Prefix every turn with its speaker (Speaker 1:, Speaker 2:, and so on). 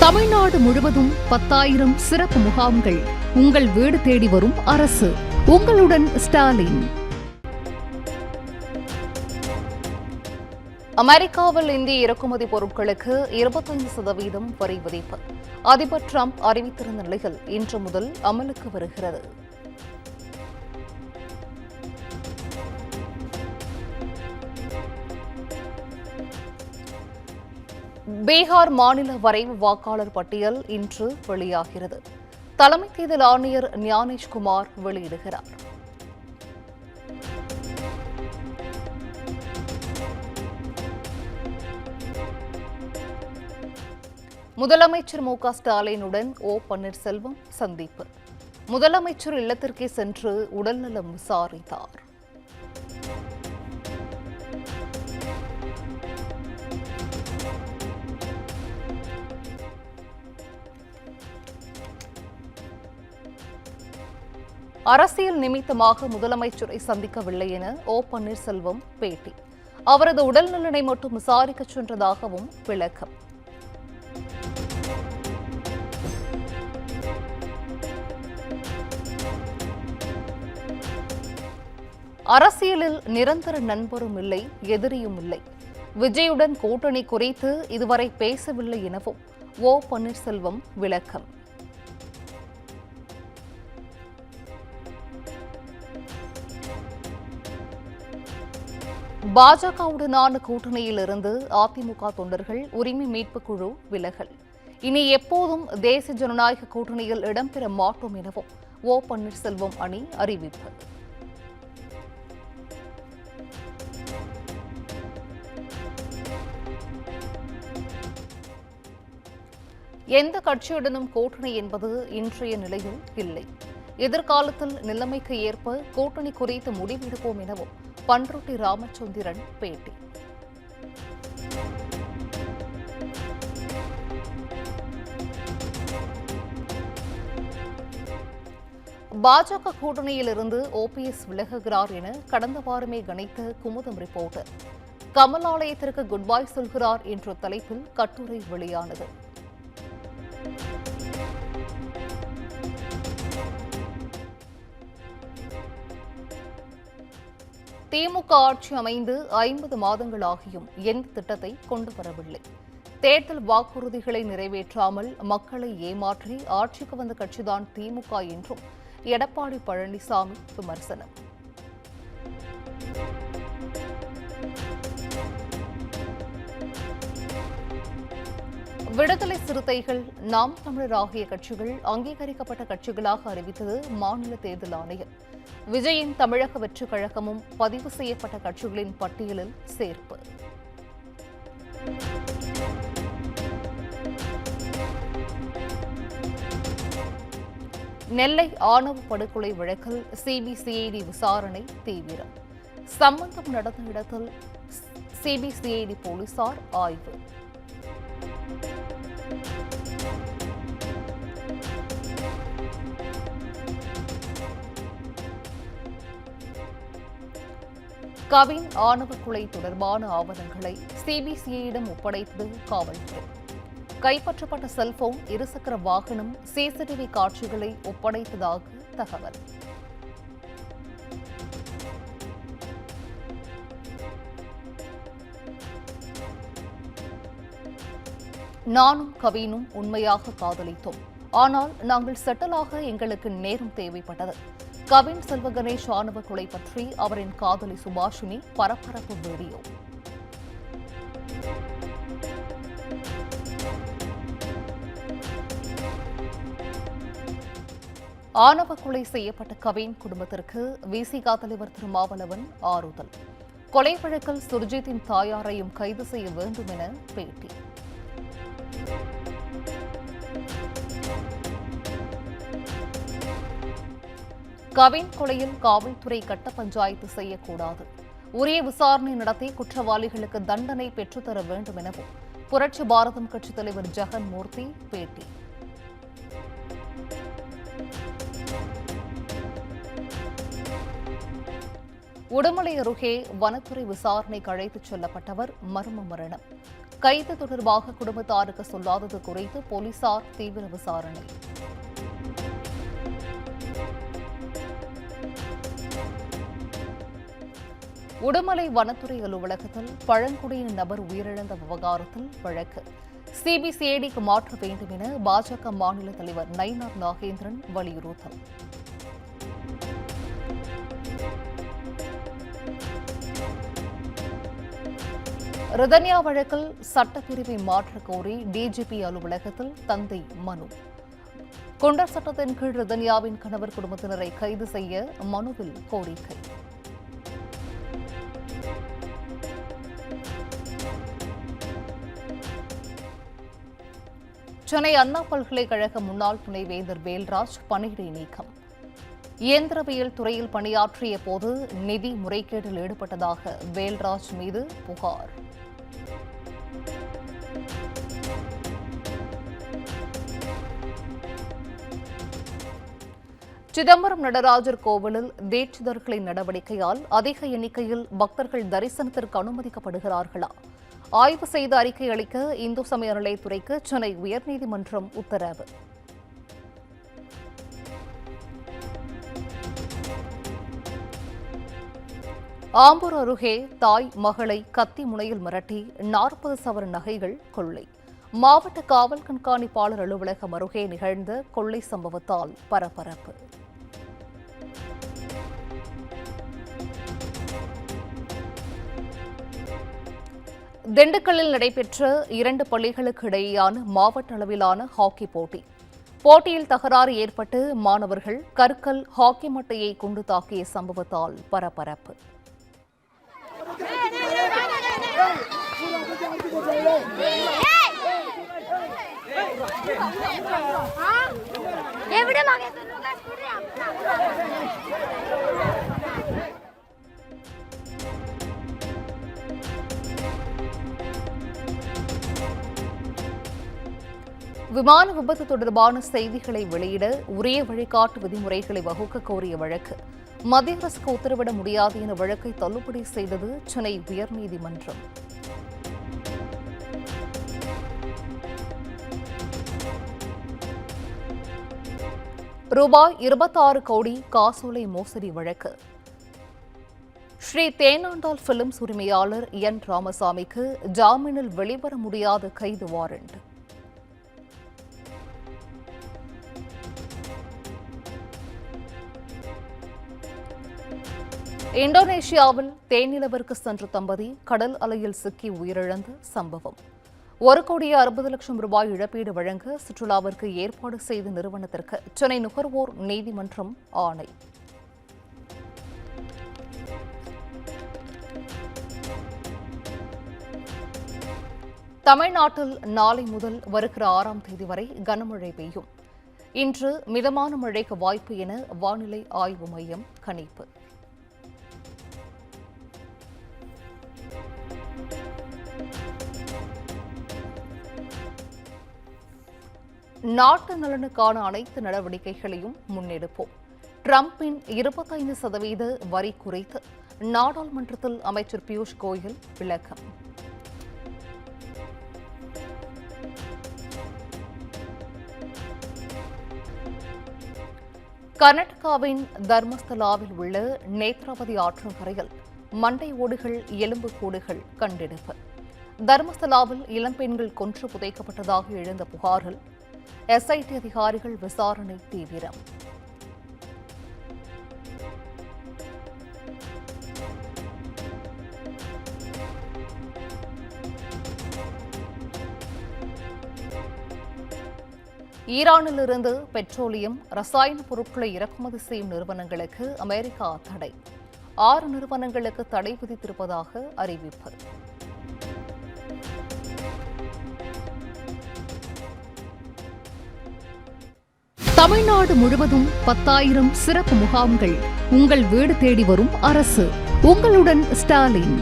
Speaker 1: தமிழ்நாடு முழுவதும் 10,000 சிறப்பு முகாம்கள். உங்கள் வீடு தேடி வரும் அரசு. உங்களுடன் ஸ்டாலின்.
Speaker 2: அமெரிக்காவில் இந்திய இறக்குமதி பொருட்களுக்கு 25% வரி விதிப்பு அதிபர் டிரம்ப் அறிவித்திருந்த நிலையில் இன்று முதல் அமலுக்கு வருகிறது. பீகார் மாநில வரைவு வாக்காளர் பட்டியல் இன்று வெளியாகிறது. தலைமை தேர்தல் ஆணையர் ஞானேஷ்குமார் வெளியிடுகிறார். முதலமைச்சர் மு.க. ஸ்டாலினுடன் ஓ. பன்னீர்செல்வம் சந்திப்பு. முதலமைச்சர் இல்லத்திற்கே சென்று உடல்நலம் விசாரித்தார். அரசியல் நிமித்தமாக முதலமைச்சரை சந்திக்கவில்லை என ஓ. பன்னீர்செல்வம் பேட்டி. அவரது உடல்நலனை மட்டும் விசாரிக்க சென்றதாகவும் விளக்கம். அரசியலில் நிரந்தர நண்பரும் இல்லை, எதிரியும் இல்லை. விஜயுடன் கூட்டணி குறித்து இதுவரை பேசவில்லை எனவும் ஓ. பன்னீர்செல்வம் விளக்கம். பாஜகவுடனான கூட்டணியில் இருந்து அதிமுக தொண்டர்கள் உரிமை மீட்புக் குழு விலகல். இனி எப்போதும் தேசிய ஜனநாயக கூட்டணியில் இடம்பெற மாட்டோம் எனவும் ஓ. பன்னீர்செல்வம் அணி அறிவிப்பு. எந்த கட்சியுடனும் கூட்டணி என்பது இன்றைய நிலையில் இல்லை. எதிர்காலத்தில் நிலைமைக்கு ஏற்ப கூட்டணி குறித்து முடிவெடுப்போம் எனவும் பண்ருட்டி ராமச்சந்திரன் பேட்டி. பாஜக கூட்டணியிலிருந்து ஓபிஎஸ் விலகுகிறார் என கடந்த வாரமே கணித்த குமுதம் ரிப்போர்ட்டர் கமல் ஆலயத்திற்கு குட் பை சொல்கிறார் என்ற தலைப்பில் கட்டுரை வெளியானது. திமுக ஆட்சி அமைந்து 50 மாதங்களாகியும் எந்த திட்டத்தை கொண்டு வரவில்லை. தேர்தல் வாக்குறுதிகளை நிறைவேற்றாமல் மக்களை ஏமாற்றி ஆட்சிக்கு வந்த கட்சிதான் திமுக என்றும் எடப்பாடி பழனிசாமி விமர்சனம். விடுதலை சிறுத்தைகள், நாம் தமிழர் ஆகிய கட்சிகள் அங்கீகரிக்கப்பட்ட கட்சிகளாக அறிவித்தது மாநில தேர்தல் ஆணையம். விஜயின் தமிழக வெற்றிக் கழகமும் பதிவு செய்யப்பட்ட கட்சிகளின் பட்டியலில் சேர்ப்பு. நெல்லை ஆணவ படுகொலை வழக்கில் சிபிசிஐடி விசாரணை தீவிரம். சம்பந்தம் நடந்த இடத்தில் சிபிசிஐடி போலீசார் ஆய்வு. கவின் ஆணவ கொலை தொடர்பான ஆவணங்களை சிபிசிஐடிடம் ஒப்படைத்தது காவல்துறை. கைப்பற்றப்பட்ட செல்போன், இருசக்கர வாகனம், சிசிடிவி காட்சிகளை ஒப்படைத்ததாக தகவல். நானும் கவினும் உண்மையாக காதலித்தோம். ஆனால் நாங்கள் செட்டிலாக எங்களுக்கு நேரம் தேவைப்பட்டது. கவின் செல்வ கணேஷ் ஆணவ கொலை பற்றி அவரின் காதலி சுபாஷினி பரபரப்பு வீடியோ. ஆணவ கொலை செய்யப்பட்ட கவின் குடும்பத்திற்கு விசிக தலைவர் திருமாவளவன் ஆறுதல். கொலை வழக்கில் சுர்ஜித்தின் தாயாரையும் கைது செய்ய வேண்டும் என பேட்டி. கவின் கொலையில் காவல்துறை கட்ட பஞ்சாயத்து செய்யக்கூடாது. உரிய விசாரணை நடத்தி குற்றவாளிகளுக்கு தண்டனை பெற்றுத்தர வேண்டும் எனவும் புரட்சி பாரதம் கட்சித் தலைவர் ஜெகன் மூர்த்தி பேட்டி. உடுமலை அருகே வனத்துறை விசாரணைக்கு அழைத்துச் செல்லப்பட்டவர் மர்ம மரணம். கைது தொடர்பாக குடும்பத்தாருக்கு சொல்லாதது குறித்து போலீசார் தீவிர விசாரணை. உடுமலை வனத்துறை அலுவலகத்தில் பழங்குடியின நபர் உயிரிழந்த விவகாரத்தில் வழக்கு சிபிசிஐடிக்கு மாற்ற வேண்டும் என பாஜக மாநில தலைவர் நயினார் நாகேந்திரன் வலியுறுத்தல். ரிதன்யா வழக்கில் சட்டப்பிரிவை மாற்றக் கோரி டிஜிபி அலுவலகத்தில் தந்தை மனு. குண்டர் சட்டத்தின் கீழ் ரிதன்யாவின் கணவர் குடும்பத்தினரை கைது செய்ய மனுவில் கோரிக்கை. சென்னை அண்ணா பல்கலைக்கழக முன்னாள் துணைவேந்தர் வேல்ராஜ் பணியிடை நீக்கம். இயந்திரவியல் துறையில் பணியாற்றிய போது நிதி முறைகேட்டில் ஈடுபட்டதாக வேல்ராஜ் மீது புகார். சிதம்பரம் நடராஜர் கோவிலில் தீட்சிதர்களின் நடவடிக்கையால் அதிக எண்ணிக்கையில் பக்தர்கள் தரிசனத்திற்கு அனுமதிக்கப்படுகிறார்களா? ஆய்வு செய்து அறிக்கை அளிக்க இந்து சமய அறநிலையத்துறைக்கு சென்னை உயர்நீதிமன்றம் உத்தரவு. ஆம்பூர் அருகே தாய் மகளை கத்தி முனையில் மிரட்டி 40 சவரன் நகைகள் கொள்ளை. மாவட்ட காவல் கண்காணிப்பாளர் அலுவலகம் அருகே நிகழ்ந்த கொள்ளை சம்பவத்தால் பரபரப்பு. திண்டுக்கல்லில் நடைபெற்ற 2 பள்ளிகளுக்கு இடையேயான மாவட்ட அளவிலான ஹாக்கி போட்டி. போட்டியில் தகராறு ஏற்பட்டு மாணவர்கள் கற்கள் ஹாக்கி மட்டையை கொண்டு தாக்கிய சம்பவத்தால் பரபரப்பு. விமான விபத்து தொடர்பான செய்திகளை வெளியிட உரிய வழிகாட்டு விதிமுறைகளை வகுக்க கோரிய வழக்கு. மத்திய அரசுக்கு உத்தரவிட முடியாது என வழக்கை தள்ளுபடி செய்தது சென்னை உயர்நீதிமன்றம். ரூபாய் 26 கோடி காசோலை மோசடி வழக்கு. ஸ்ரீ தேனாண்டாள் பிலிம்ஸ் உரிமையாளர் என் ராமசாமிக்கு ஜாமீனில் வெளிவர முடியாத கைது வாரண்ட். இந்தோனேஷியாவில் தேனிலவிற்கு சென்ற தம்பதி கடல் அலையில் சிக்கி உயிரிழந்த சம்பவம். 1,60,00,000 ரூபாய் இழப்பீடு வழங்க சுற்றுலாவிற்கு ஏற்பாடு செய்த நிறுவனத்திற்கு சென்னை நுகர்வோர் நீதிமன்றம் ஆணை. தமிழ்நாட்டில் நாளை முதல் வருகிற 6ஆம் தேதி வரை கனமழை பெய்யும். இன்று மிதமான மழைக்கு வாய்ப்பு என வானிலை ஆய்வு மையம் கணிப்பு. நாட்டு நலனுக்கான அனைத்து நடவடிக்கைகளையும் முன்னெடுப்போம். டிரம்பின் 25% வரி குறித்து நாடாளுமன்றத்தில் அமைச்சர் பியூஷ் கோயல் விளக்கம். கர்நாடகாவின் தர்மஸ்தலாவில் உள்ள நேத்ராவதி ஆற்றங்கரையில் மண்டை ஓடுகள் எலும்பு கூடுகள் கண்டெடுப்பு. தர்மஸ்தலாவில் இளம்பெண்கள் கொன்று புதைக்கப்பட்டதாக எழுந்த புகாரில் எஸ்ஐடி அதிகாரிகள் விசாரணை தீவிரம். ஈரானிலிருந்து பெட்ரோலியம், ரசாயன பொருட்களை இறக்குமதி செய்யும் நிறுவனங்களுக்கு அமெரிக்கா தடை. 6 நிறுவனங்களுக்கு தடை விதித்திருப்பதாக அறிவிப்பு.
Speaker 1: தமிழ்நாடு முழுவதும் 10,000 சிறப்பு முகாம்கள். உங்கள் வீடு தேடி வரும் அரசு. உங்களுடன் ஸ்டாலின்.